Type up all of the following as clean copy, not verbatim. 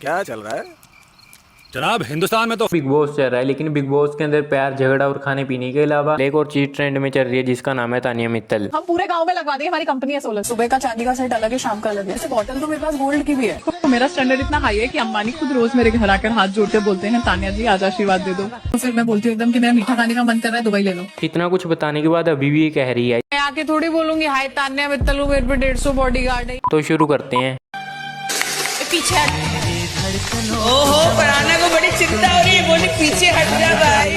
क्या चल रहा है जनाब? हिंदुस्तान में तो बिग बॉस चल रहा है, लेकिन बिग बॉस के अंदर प्यार झगड़ा और खाने पीने के अलावा एक और चीज ट्रेंड में चल रही है जिसका नाम है तानिया मित्तल। हम पूरे गांव में लगवा देंगे, हमारी कंपनी है सोलर। सुबह का चांदी का सेट अलग है, शाम का अलग है। ऐसे बॉटल तो मेरे पास गोल्ड की भी है। तो मेरा स्टैंडर्ड इतना हाई है कि अंबानी खुद रोज मेरे घर आकर हाथ जोड़ के बोलते हैं तानिया जी आज आशीर्वाद दे दो। तो फिर मैं बोलती हूँ एकदम कि मेरा मीठा खाने का मन कर रहा है, दुबई ले लो। इतना कुछ बताने के बाद अभी भी ये कह रही है, मैं आके थोड़ी बोलूंगी हाय तानिया मित्तल हूँ, मेरे पे 150 बॉडीगार्ड है। तो शुरू करते हैं। पीछे ओहो पराना को बड़ी चिंता हो रही है, बोली पीछे हट जा भाई।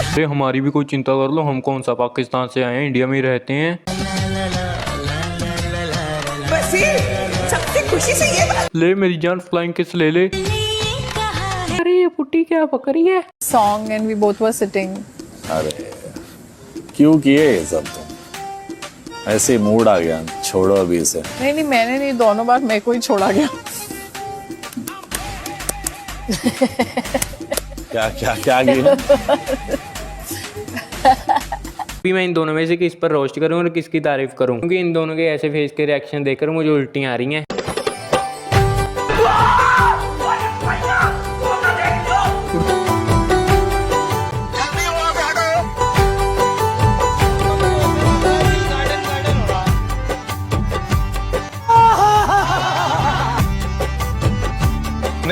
अरे हमारी भी कोई चिंता कर लो, हम कौन सा पाकिस्तान से आए हैं, इंडिया में ही रहते हैं। बस ये सबसे खुशी से ये बात। ले मेरी जान फ्लाइंग किस ले ले। अरे ये पुट्टी क्या पकड़ी है? Song and we both were sitting. अरे क्यों किए ये सब तुम? ऐसे मूड आ गया, छोड़ो अभी इसे। नहीं मैंने नहीं, दोनों बार मेरे को ही छोड़ा गया। क्या क्या क्या किया? अभी मैं इन दोनों में से किस पर रोस्ट करूं और किसकी तारीफ करूं, क्योंकि इन दोनों के ऐसे फेस के रिएक्शन देखकर मुझे उल्टियां आ रही हैं।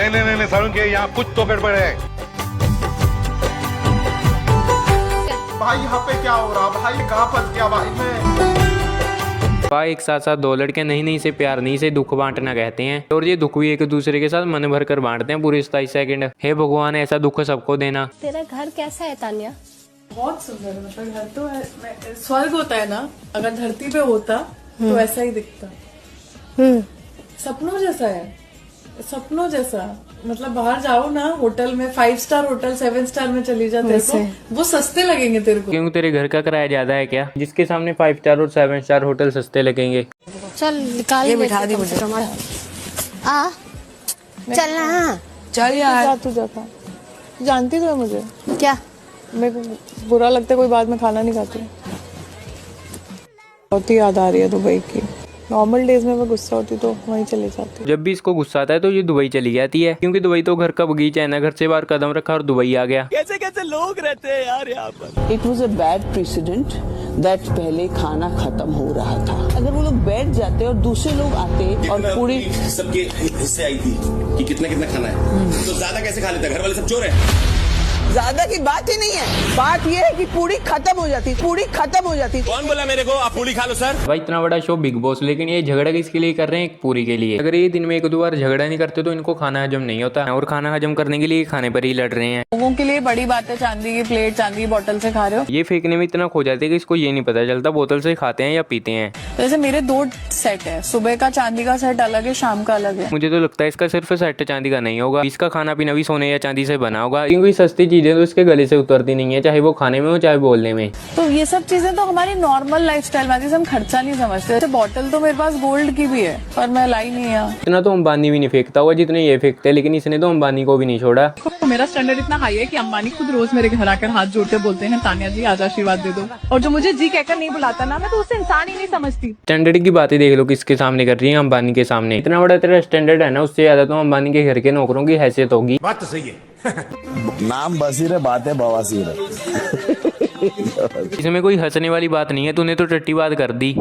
नहीं सारुण के यहाँ कुछ तो गड़बड़ है। भाई यहाँ पे क्या हो रहा? भाई कहाँ फंस गया भाई मैं? भाई एक साथ साथ दो लड़के नहीं से प्यार नहीं से दुख बांटना कहते हैं, और ये दुख भी एक दूसरे के साथ मन भर कर बांटते हैं पूरे 27 सेकंड। हे भगवान ऐसा दुख सबको देना। तेरा घर कैसा है तानिया? बहुत सुंदर है, मतलब घर तो है, स्वर्ग होता है ना, अगर धरती पे होता तो ऐसा ही दिखता। सपनों जैसा है, सपनों जैसा। मतलब बाहर जाओ ना होटल में, 5 स्टार होटल 7 स्टार में चली जा, तेरे को वो सस्ते लगेंगे तेरे को। क्यों तेरे घर का किराया ज्यादा है क्या, जिसके सामने 5 स्टार और 7 स्टार होटल सस्ते लगेंगे? चल निकाल ये बिठा दी मुझे। आ चल ना। चल यार तू जाता, जानती तो है मुझे। क्या? मेरे को बुरा लगता है कोई बाद में खाना नहीं खाती। बहुत ही याद आ रही है दुबई की। नॉर्मल डेज में मैं गुस्सा होती तो वहीं चले जाती। जब भी इसको गुस्सा आता है तो ये दुबई चली जाती है, क्योंकि दुबई तो घर का बगीचा है ना, घर से बाहर कदम रखा और दुबई आ गया। कैसे कैसे लोग रहते हैं यार यहाँ पर। It was a bad president that पहले खाना खत्म हो रहा था। अगर वो लोग बैठ जाते और दूसरे लोग आते और पूरी सबके हिस्से आई थी कि कितना कितना खाना है, तो ज्यादा कैसे खा लेता? घर वाले सब चोर है। ज्यादा की बात ही नहीं है, बात ये है कि पूरी खत्म हो जाती, पूरी खत्म हो जाती। कौन बोला मेरे को आप पूरी खा लो सर? भाई इतना बड़ा शो बिग बॉस, लेकिन ये झगड़ा किसके लिए कर रहे हैं? एक पूरी के लिए। अगर ये दिन में 1-2 बार झगड़ा नहीं करते तो इनको खाना हजम नहीं होता, और खाना हजम करने के लिए खाने पर ही लड़ रहे हैं। लोगों के लिए बड़ी बात है, चांदी की प्लेट चांदी की बोतल से खा रहे हो। ये फेंकने में इतना खो जाते हैं कि इसको ये नहीं पता चलता बोतल से खाते हैं या पीते हैं। जैसे मेरे 2 सेट है, सुबह का चांदी का सेट अलग है, शाम का अलग है। मुझे तो लगता है इसका सिर्फ सेट चांदी का नहीं होगा, इसका खाना पीना भी सोने या चांदी से बना होगा, क्योंकि सस्ती चीजें तो इसके गले से उतरती नहीं है, चाहे वो खाने में हो चाहे बोलने में। तो ये सब चीजें तो हमारी नॉर्मल लाइफस्टाइल में आती है, हम खर्चा नहीं समझते। जैसे बॉटल तो मेरे पास गोल्ड की भी है पर मैं लाई नहीं है। इतना तो अंबानी भी नहीं फेंकता होगा जितने ये फेंकते हैं, लेकिन इसने तो अंबानी को भी नहीं छोड़ा। तो मेरा स्टैंडर्ड इतना हाई है कि अंबानी खुद रोज मेरे घर आकर हाथ जोड़ के बोलते हैं तानिया जी आज आशीर्वाद दे दो। और जो मुझे जी कहकर नहीं बुलाता ना, मैं तो उसे इंसान ही नहीं समझती। स्टैंडर्ड की बातें देख लो किसके सामने कर रही है, अंबानी के सामने। इतना बड़ा तेरा स्टैंडर्ड है ना, उससे ज्यादा तो अंबानी के घर के नौकरों की हैसियत होगी। बात तो सही है। नाम बसीर है, बातें बवासीर है। इसमें कोई हंसने वाली बात नहीं है, तूने तो टट्टी बात कर दी।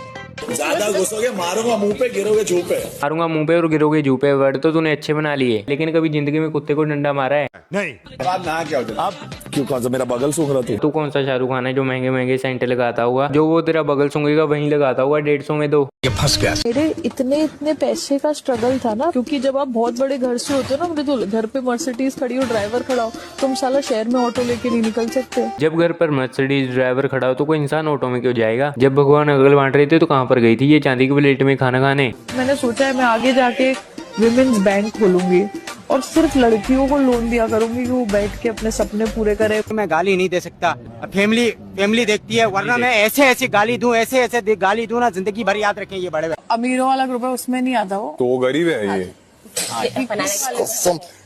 ज्यादा घुसोगे मारूंगा मुंह पे, गिरोगे जू पे। मारूंगा मुंह पे और गिरोगे जू पे, वर्ड तो तूने अच्छे बना लिए, लेकिन कभी जिंदगी में कुत्ते को डंडा मारा है? नहीं बात ना क्या होता? अब क्यों, कौन सा मेरा बगल सूंघ रहा तू कौन सा शाहरुख खान है जो महंगे महंगे सेंट लगाता हुआ, जो वो तेरा बगल सूंघेगा वहीं लगाता हुआ 150 में दो। ये फंस गया। मेरे इतने पैसे का स्ट्रगल था ना, क्योंकि जब आप बहुत बड़े घर से होते हो ना, मुझे तो घर पे मर्सिडीज खड़ी हो, ड्राइवर खड़ा हो, तुम साला शहर में ऑटो लेके नहीं निकल सकते। जब घर पर मर्सिडीज ड्राइवर खड़ा हो तो कोई इंसान ऑटो में क्यों जाएगा? जब भगवान अगल बांट रहे थे तो कहाँ पर गई थी ये चांदी की प्लेट में खाना खाने? मैंने सोचा है मैं आगे जाके विमेन्स बैंक खोलूंगी और सिर्फ लड़कियों को लोन दिया करूंगी कि वो बैठ के अपने सपने पूरे करे। मैं गाली नहीं दे सकता, फैमिली देखती है, वरना मैं ऐसे गाली दूं, ऐसे गाली दूं ना, जिंदगी भर याद रखें ये बड़े। अमीरों वाला ग्रुप है, उसमें नहीं आता वो। तो वो गरीब है ये।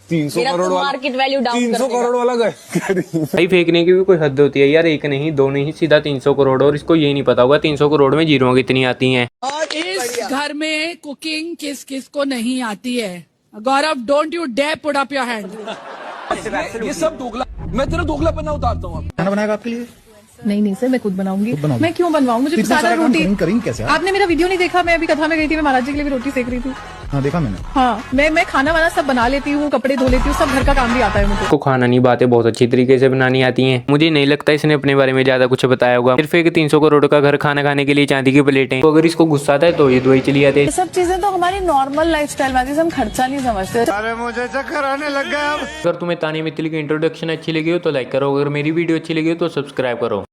300 करोड़ वाला मार्केट वैल्यू डाउन 300 करोड़ वाला गरीब। भाई फेंकने की भी कोई हद होती है यार, एक नहीं दो नहीं सीधा 300 करोड़, और इसको ये नहीं पता होगा 300 करोड़ में जीरो कितनी आती हैं। इस घर में कुकिंग किस किस को नहीं आती है? Gaurav, don't you dare put up your hand. ये सब दोगला, मैं तेरा दोगला बनना उतारता हूँ। खाना बनाएगा आपके लिए? नहीं सर, मैं खुद बनाऊंगी। मैं क्यों बनवाऊँ? मुझे सारा रोटी करेंगे कैसे? आपने मेरा वीडियो नहीं देखा? मैं अभी कथा में गई थी, मैं महाराज जी के लिए भी रोटी सेक रही थी। हाँ देखा मैंने। हाँ, मैं खाना वाना सब बना लेती हूँ, कपड़े धो लेती हूँ, सब घर का काम भी आता है मुझे। को खाना नहीं बातें बहुत अच्छी तरीके से बनानी आती हैं। मुझे नहीं लगता इसने अपने बारे में ज्यादा कुछ बताया होगा। सिर्फ एक 300 करोड़ का घर खाना खाने के लिए चांदी की प्लेटें। तो अगर इसको गुस्सा आता है तो ये दुबई चली आते। ये सब चीजें तो हमारी नॉर्मल लाइफस्टाइल में आती है, हम खर्चा नहीं समझते। अरे मुझे चक्कर आने लग गया। अगर तुम्हें तानिया मित्तल की इंट्रोडक्शन अच्छी लगी हो तो लाइक करो, अगर मेरी वीडियो अच्छी लगी हो तो सब्सक्राइब करो।